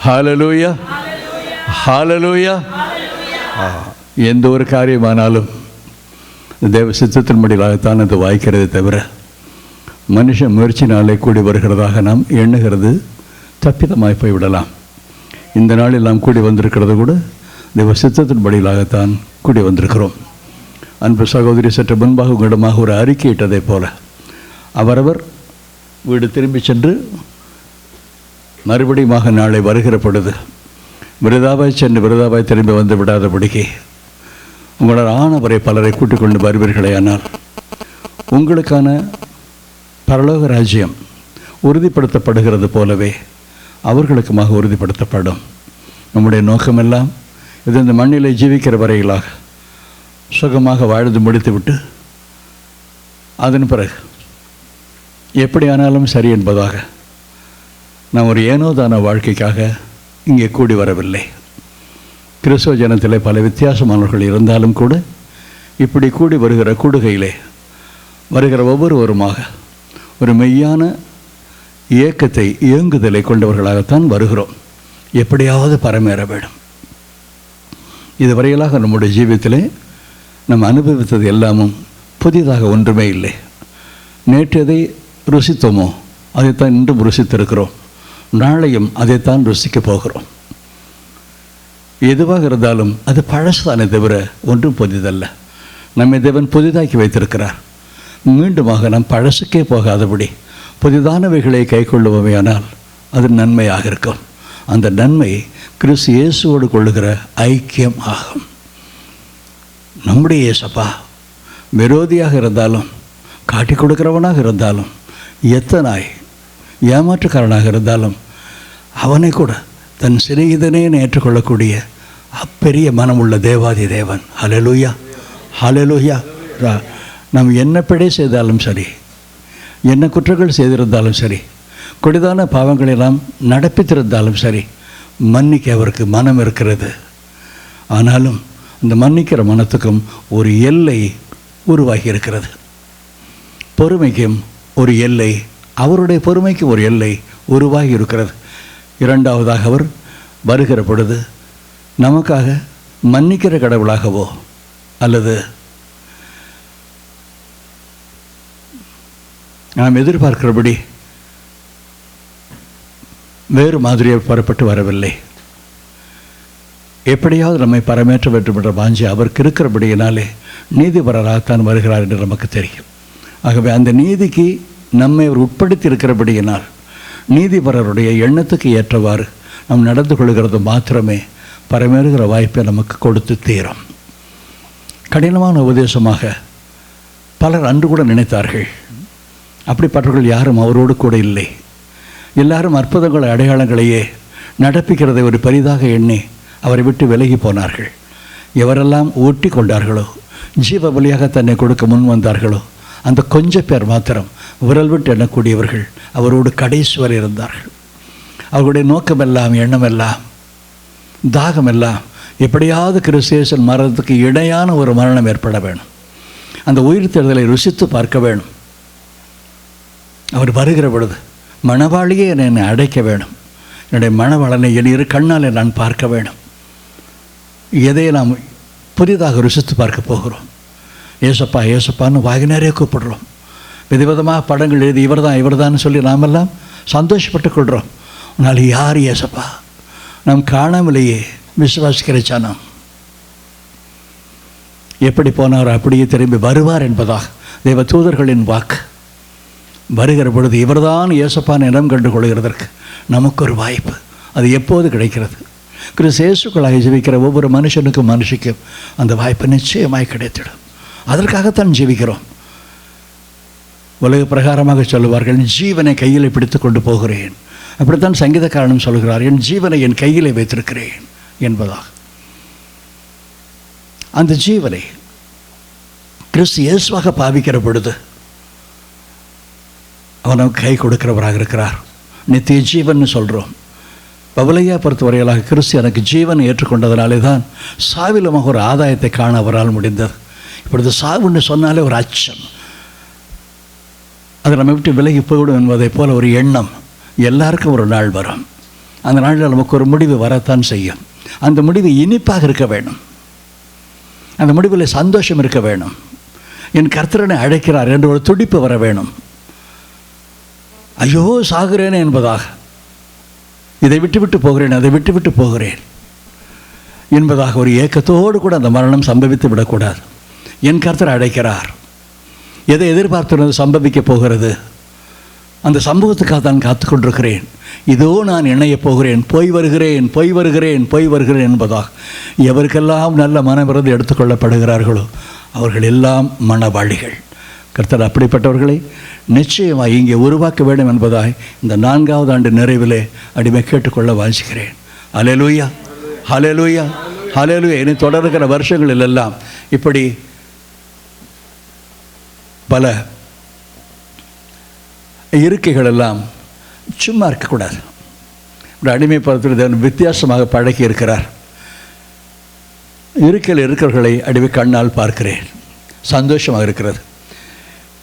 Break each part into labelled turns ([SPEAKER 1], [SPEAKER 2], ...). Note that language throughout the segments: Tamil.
[SPEAKER 1] ஹல்லேலூயா, ஹல்லேலூயா. எந்த ஒரு காரியமானாலும் தேவ சித்தத்தின்படியாகத்தான் அது வாய்க்கிறதே தவிர மனுஷன் முயற்சினாலே கூடி வருகிறதாக நாம் எண்ணுகிறது தப்பிதமாய் போய்விடலாம். இந்த நாளில் நாம் கூடி வந்திருக்கிறது கூட தேவ சித்தத்தின்படியாகத்தான் கூடி வந்திருக்கிறோம். அன்பு சகோதரி, சற்று முன்பாக உங்களிடமாக ஒரு அறிக்கையிட்டதை போல அவரவர் வீடு திரும்பி சென்று மறுபடியுமாக நாளை வருகிற பொழுது விருதாவாய் சென்று விருதாவாய் திரும்பி வந்து விடாதபடிக்கு உங்களால் ஆனவரை பலரை கூட்டிக் கொண்டு வருவீர்களே. ஆனால் உங்களுக்கான பரலோக ராஜ்யம் உறுதிப்படுத்தப்படுகிறது போலவே அவர்களுக்குமாக உறுதிப்படுத்தப்படும். நம்முடைய நோக்கமெல்லாம் இது இந்த மண்ணிலே ஜீவிக்கிற வரையிலாக சுகமாக வாழ்ந்து முடித்துவிட்டு அதன் பிறகு எப்படி ஆனாலும் சரி என்பதாக நாம் ஒரு ஏனோதான வாழ்க்கைக்காக இங்கே கூடி வரவில்லை. கிறிஸ்தவ ஜனத்திலே பல வித்தியாசமானவர்கள் இருந்தாலும் கூட இப்படி கூடி வருகிற கூடுகையிலே வருகிற ஒவ்வொருவருமாக ஒரு மெய்யான இயக்கத்தை இயங்குதலை கொண்டவர்களாகத்தான் வருகிறோம். எப்படியாவது பரமேற வேண்டும். இதுவரையிலாக நம்முடைய ஜீவியத்திலே நாம் அனுபவித்தது எல்லாமும் புதிதாக ஒன்றுமே இல்லை. நேற்று எதை ருசித்தோமோ அதைத்தான் இன்றும் ருசித்திருக்கிறோம். நாளையும் அதைத்தான் ருசிக்கப் போகிறோம். எதுவாக இருந்தாலும் அது பழசுதானே தவிர ஒன்றும் புதிதல்ல. நம்மை தேவன் புதிதாக்கி வைத்திருக்கிறார். மீண்டுமாக நாம் பழசுக்கே போகாதபடி புதிதானவைகளை கை கொள்ளுவோமையானால் அது நன்மையாக இருக்கும். அந்த நன்மை கிறிஸ்து இயேசுவோடு கொள்ளுகிற ஐக்கியம் ஆகும். நம்முடைய இயேசப்பா விரோதியாக இருந்தாலும் காட்டி கொடுக்கிறவனாக இருந்தாலும் எத்தனாய் ஏமாற்றுக்காரனாக இருந்தாலும் அவனை கூட தன் சிநேகிதனே ஏற்றுக்கொள்ளக்கூடிய அப்பெரிய மனமுள்ள தேவாதி தேவன். ஹல்லேலூயா, ஹல்லேலூயா. நாம் என்ன பிழை செய்தாலும் சரி, என்ன குற்றங்கள் செய்திருந்தாலும் சரி, கொடிதான பாவங்களை நாம் நடப்பித்திருந்தாலும் சரி, மன்னிக்க அவருக்கு மனம் இருக்கிறது. ஆனாலும் அந்த மன்னிக்கிற மனத்துக்கும் ஒரு எல்லை உருவாகி இருக்கிறது. பொறுமைக்கும் ஒரு எல்லை, அவருடைய பொறுமைக்கு ஒரு எல்லை உருவாகி இருக்கிறது. இரண்டாவதாக அவர் வருகிற பொழுது நமக்காக மன்னிக்கிற கடவுளாகவோ அல்லது நாம் எதிர்பார்க்கிறபடி வேறு மாதிரியாக புறப்பட்டு வரவில்லை. எப்படியாவது நம்மை பரமேற்ற வேண்டும் என்ற வாஞ்சி அவருக்கு இருக்கிறபடியினாலே நீதிபரராகத்தான் வருகிறார் என்று நமக்கு தெரியும். ஆகவே அந்த நீதிக்கு நம்மை அவர் உட்படுத்தி இருக்கிறபடியினால் நீதிபரருடைய எண்ணத்துக்கு ஏற்றவாறு நாம் நடந்து கொள்கிறது மாத்திரமே பரமேறுகிற வாய்ப்பை நமக்கு கொடுத்து தீரும். கடினமான உபதேசமாக பலர் அன்று கூட நினைத்தார்கள். அப்படிப்பட்டவர்கள் யாரும் அவரோடு கூட இல்லை. எல்லாரும் அற்புதங்கள் அடையாளங்களையே நடப்பிக்கிறதை ஒரு பெரிதாக எண்ணி அவரை விட்டு விலகி போனார்கள். எவரெல்லாம் ஊட்டி கொண்டார்களோ, ஜீவ பலியாக தன்னை கொடுக்க முன் வந்தார்களோ, அந்த கொஞ்ச பேர் மாத்திரம் விரல் விட்டு எண்ணக்கூடியவர்கள் அவரோடு கடைசி வரை இருந்தார்கள். அவர்களுடைய நோக்கமெல்லாம், எண்ணமெல்லாம், தாகமெல்லாம் எப்படியாவது கிறிஸ்தேசன் மரணத்துக்கு இணையான ஒரு மரணம் ஏற்பட வேணும். அந்த உயிர் தேர்தலை ருசித்து பார்க்க வேணும். அவர் வருகிற பொழுது மணவாளியே என்னை அடைக்க வேணும். என்னுடைய மணவாளனை என் இரு கண்ணால் நான் பார்க்க வேணும். எதை நாம் புதிதாக ருசித்து பார்க்க போகிறோம். ஏசப்பா ஏசப்பான்னு வாகினாரே கூப்பிடுறோம். விதவிதமாக படங்கள் எழுதி இவர்தான் சொல்லி நாமெல்லாம் சந்தோஷப்பட்டு கொள்கிறோம். ஆனால் யார் ஏசப்பா? நாம் காணாமலேயே விசுவாசிக்கிற நாம் எப்படி போனார் அப்படியே திரும்பி வருவார் என்பதாக தேவ தூதர்களின் வாக்கு. வருகிற பொழுது இவர்தான் ஏசப்பான் இடம் கண்டு கொள்கிறதற்கு நமக்கு ஒரு வாய்ப்பு. அது எப்போது கிடைக்கிறது? கிறிஸ்து இயேசுக்குள்ளாக ஜீவிக்கிற ஒவ்வொரு மனுஷனுக்கும் மனுஷிக்கும் அந்த வாய்ப்பு நிச்சயமாய் கிடைத்திடும். அதற்காகத்தான் ஜீவிக்கிறோம். உலக பிரகாரமாக சொல்லுவார்கள், ஜீவனை கையில் பிடித்து கொண்டு போகிறேன். அப்படித்தான் சங்கீதக்காரனும் சொல்கிறார், என் ஜீவனை என் கையிலே வைத்திருக்கிறேன் என்பதாக. அந்த ஜீவனை கிறிஸ்து இயேசுவாக பாவிக்கிற பொழுது அவனுக்கு கை கொடுக்கிறவராக இருக்கிறார். நித்திய ஜீவன் சொல்கிறோம். பவுலையா பொறுத்தவரையிலாக கிறிஸ்து எனக்கு ஜீவனை ஏற்றுக்கொண்டதினாலே தான் சாவிலுமாக ஒரு ஆதாயத்தை காண அவரால் முடிந்தது. இப்பொழுது சாவுன்னு சொன்னாலே ஒரு அச்சம், அது நம்ம விட்டு விலகி போய்விடும் என்பதை போல ஒரு எண்ணம் எல்லாருக்கும் ஒரு நாள் வரும். அந்த நாளில் நமக்கு ஒரு முடிவு வரத்தான் செய்யும். அந்த முடிவு இனிப்பாக இருக்க வேணும். அந்த முடிவில் சந்தோஷம் இருக்க வேணும். என் கர்த்தரனை அழைக்கிறார் என்ற ஒரு துடிப்பு வர வேணும். ஐயோ சாகிறேனே என்பதாக, இதை விட்டுவிட்டு போகிறேன், அதை விட்டுவிட்டு போகிறேன் என்பதாக ஒரு ஏக்கத்தோடு கூட அந்த மரணம் சம்பவித்து விடக்கூடாது. என் கர்த்தர் அழைக்கிறார். எதை எதிர்பார்த்து சம்பவிக்கப் போகிறது, அந்த சம்பவத்துக்காக தான் காத்து கொண்டிருக்கிறேன். இதோ நான் இணையப் போகிறேன், போய் வருகிறேன், போய் வருகிறேன், போய் வருகிறேன் என்பதாக எவருக்கெல்லாம் நல்ல மனமிருந்து எடுத்துக்கொள்ளப்படுகிறார்களோ அவர்கள் எல்லாம் மனவாளிகள். கர்த்தர் அப்படிப்பட்டவர்களை நிச்சயமாக இங்கே உருவாக்க வேண்டும் என்பதாய் இந்த 4வது ஆண்டு நிறைவிலே அடிமை கேட்டுக்கொள்ள வாஞ்சிக்கிறேன். ஹல்லேலூயா, ஹல்லேலூயா, ஹல்லேலூயா. இனி தொடர்கிற வருஷங்களில் எல்லாம் இப்படி பல இருக்கைகள் எல்லாம் சும்மா இருக்கக்கூடாது. ஒரு அடிமைப்படுத்துவது தேவன் வித்தியாசமாக பழக்கி இருக்கிறார். இருக்கையில் இருக்கிறவர்களை அடிமை கண்ணால் பார்க்கிறேன், சந்தோஷமாக இருக்கிறது.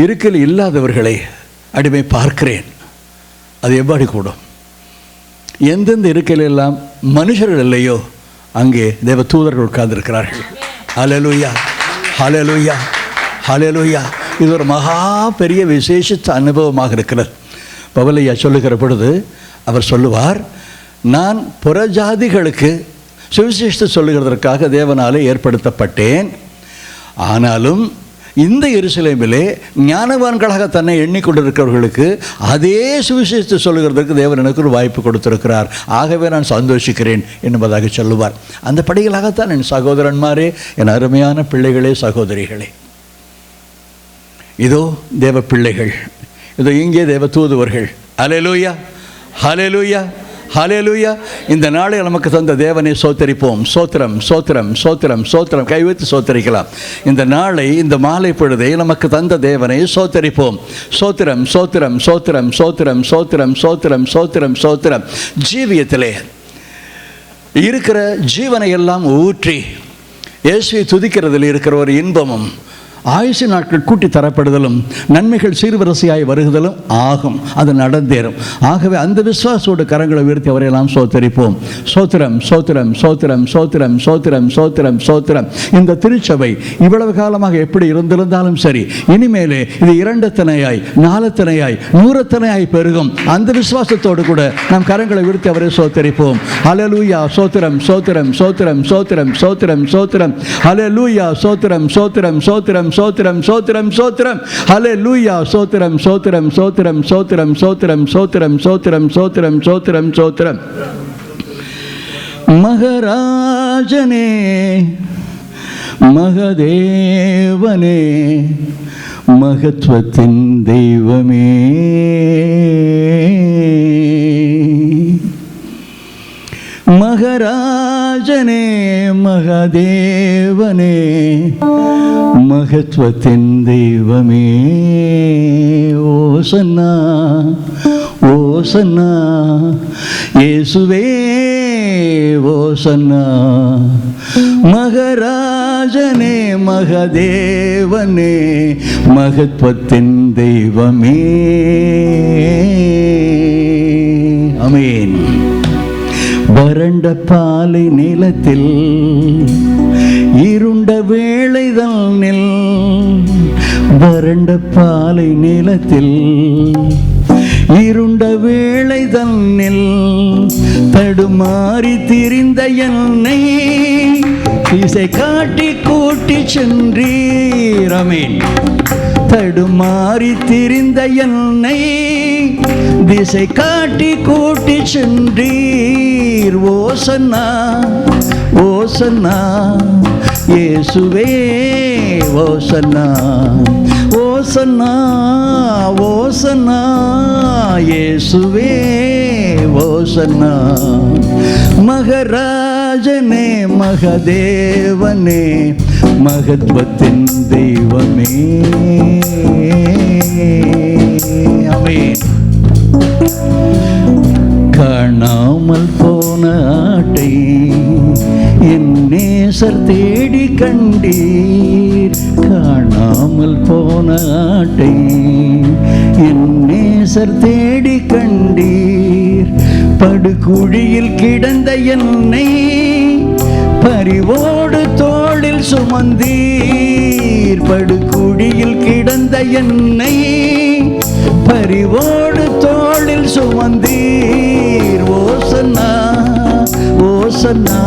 [SPEAKER 1] இருக்கையில் இல்லாதவர்களை அடிமை பார்க்கிறேன், அது எவ்வாறு கூடும்? எந்தெந்த இருக்கையில் எல்லாம் மனுஷர்கள் இல்லையோ அங்கே தேவ தூதர்கள் உட்கார்ந்திருக்கிறார்கள். ஹல்லேலூயா, ஹல்லேலூயா, ஹல்லேலூயா. இது ஒரு மகா பெரிய விசேஷித்த அனுபவமாக இருக்கிறது. பவுலையா சொல்லுகிற பொழுது அவர் சொல்லுவார், நான் புறஜாதிகளுக்கு சுவிசேஷத்தை சொல்லுகிறதற்காக தேவனாலே ஏற்படுத்தப்பட்டேன். ஆனாலும் இந்த எருசலேமிலே ஞானவான்களாக தன்னை எண்ணிக்கொண்டிருக்கிறவர்களுக்கு அதே சுவிசேஷத்தை சொல்லுகிறதற்கு தேவன் எனக்கு ஒரு வாய்ப்பு கொடுத்திருக்கிறார். ஆகவே நான் சந்தோஷிக்கிறேன் என்பதாக சொல்லுவார். அந்த படிகளாகத்தான் என் சகோதரன்மாரே, என் அருமையான பிள்ளைகளே, சகோதரிகளே, இதோ தேவ பிள்ளைகள், இதோ இங்கே தேவ தூதுவர்கள். ஹல்லேலூயா, ஹல்லேலூயா, ஹல்லேலூயா. இந்த நாளை நமக்கு தந்த தேவனை சோத்தரிப்போம். சோத்திரம், சோத்திரம், சோத்திரம், சோத்திரம். கைவைத்து சோத்தரிக்கலாம். இந்த நாளை, இந்த மாலை பொழுதை நமக்கு தந்த தேவனை சோத்தரிப்போம். சோத்திரம், சோத்திரம், சோத்திரம், சோத்திரம், சோத்திரம், சோத்திரம், சோத்திரம், சோத்திரம். ஜீவியத்திலே இருக்கிற ஜீவனை எல்லாம் ஊற்றி இயேசுவை துதிக்கிறதில் இருக்கிற ஒரு இன்பமும் ஆயுசு நாட்கள் கூட்டி தரப்படுதலும் நன்மைகள் சீர்வரிசையாய் வருகுதலும் ஆகும். அது நடந்தேறும். ஆகவே அந்த விசுவாசோடு கரங்களை உயர்த்தி அவரையெல்லாம் சோத்தரிப்போம். சோத்திரம், சோத்திரம், சோத்திரம், சோத்திரம், சோத்திரம், சோத்திரம், சோத்திரம். இந்த திருச்சபை இவ்வளவு காலமாக எப்படி இருந்திருந்தாலும் சரி, இனிமேலே இது 2 தனையாய் 4 தனையாய் 100 தனையாய் பெருகும். அந்த விசுவாசத்தோடு கூட நாம் கரங்களை உயர்த்தி அவரை சோத்தரிப்போம். ஹல்லேலூயா, சோத்திரம், சோத்திரம், சோத்திரம், சோத்திரம், சோத்திரம், சோத்திரம். ஹல்லேலூயா, சோத்திரம், சோத்திரம், சோத்திரம், சோத்திரம், சோத்திரம், சோத்திரம். ஹல்லேலூயா, சோத்திரம், சோத்திரம், சோத்திரம், சோத்திரம், சோத்திரம், சோத்திரம், சோத்திரம், சோத்திரம், சோத்திரம், சோத்திரம். மகராஜனே, மகதேவனே, மகத்துவத்தின் தெய்வமே, மகராஜனே, மகதேவனே, மகத்துவத்தின் தெய்வமே. ஓசன்னா, ஓசன்னா, இயேசுவே ஓசன்னா. மகராஜனே, மகதேவனே, மகத்துவத்தின் தெய்வமே. ஆமென். வறண்ட பாலை நிலத்தில் இருண்ட வேளைதனில், வறண்ட பாலை நிலத்தில் இருண்ட வேளைதனில் தடுமாறி திரிந்த என்னை திசை காட்டி கூட்டி சென்றீர். ஆமென். தடுமாறி திரிந்த என்னை திசை காட்டி கூட்டி சென்றீர். ஓசன்னா, ஓசன்னா, இயேசுவே ஓசன்னா. ஓசன்னா, ஓசன்னா, இயேசுவே ஓசன்னா. மகராஜனே, மகதேவனே, மகத்துவத்தின் தெய்வமே. ஆமென். காணாமல் போன ஆட்டை என் நேசர் தேடி கண்டீர். காணாமல் போன ஆட்டை என் நேசர் தேடி கண்டீர். படுகுழியில் கிடந்த என்னை பரிவோடு தோளில் சுமந்தீர். படுகுழியில் கிடந்த என்னை பரிவோடு தோளில் சுமந்தீர். ஓசன்னா ஓசன்னா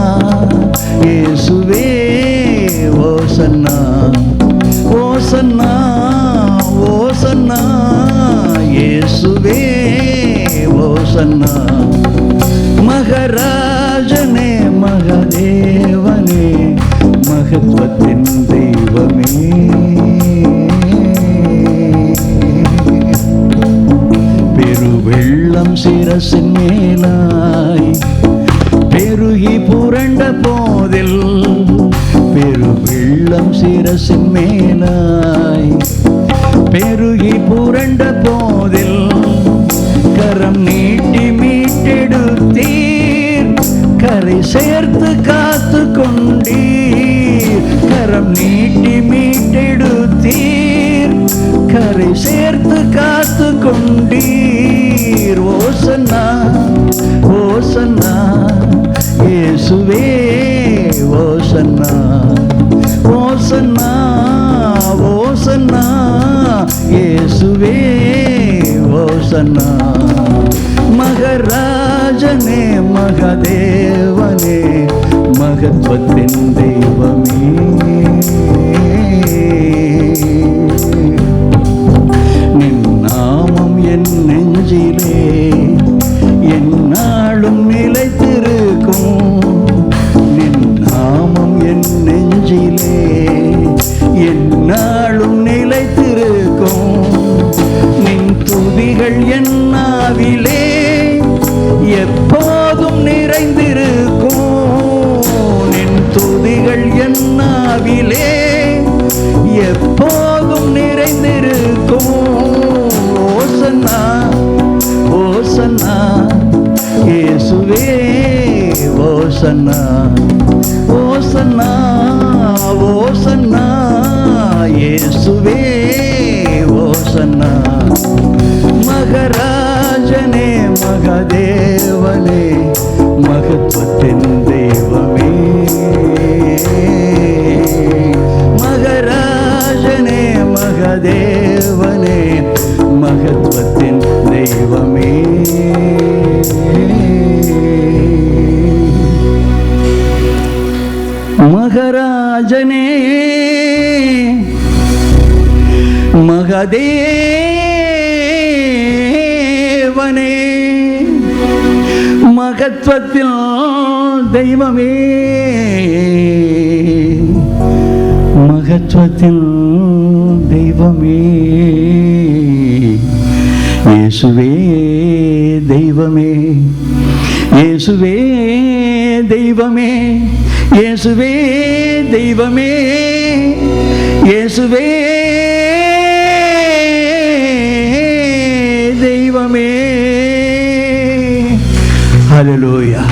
[SPEAKER 1] இயேசுவே ஓசன்னா ஓசன்னா ஓசன்னா இயேசுவே ஓசன்னா. மகராஜனே மகதேவனே மகத்துவத்தின் தெய்வமே, பெருவெள்ளம் சிரசின் மேலாய் பெருகி புரண்ட போதில், பெருவெள்ளம் சிரசின் மேலாய் பெருகி புரண்ட போதில், கரம் நீட்டி மீட்டெடுத்தீர். கரை சேர்த்து காத்து கொண்டீர். கரம் நீட்டி மீட்டெடுத்தீர். கரை சேர்த்து காத்து கொண்டீர். ஓசன்னா ஓசன்னா இயேசுவே ஓசன்னா ஓசன்னா ஓசன்னா இயேசுவே ஓசன்னா. மகராஜனே மகதேவனே மகத்துவத்தின் தெய்வமே, நின் நாமம் என் நெஞ்சிலே எந்நாளும் நிலைத்திருக்கும். நின் நாமம் என் நெஞ்சிலே எந்நாளும் நிலைத்திருக்கும். நின் துதிகள் என் நாவிலே எப்போதும் நிறைந்திருக்கும். நின் துதிகள் என் நாவிலே எப்போதும் நிறைந்திருக்கும். ஓசன்னா ஓசன்னா இயேசுவே ஓசன்னா ஓசன்னா ஓசன்னா இயேசுவே ஓசன்னா. மகராஜனே மகதேவனே மகத்துவத்தின் தெய்வமே, மகராஜனே மகதேவனே மகத்துவத்தின் தெய்வமே. மகராஜனே மகதேவனே மகத்துவத்தில் தெய்வமே, மகத்துவத்தில் தெய்வமே. இயேசுவே தெய்வமே, இயேசுவே தெய்வமே, இயேசுவே தெய்வமே, இயேசுவே தெய்வமே. ஹல்லேலூயா.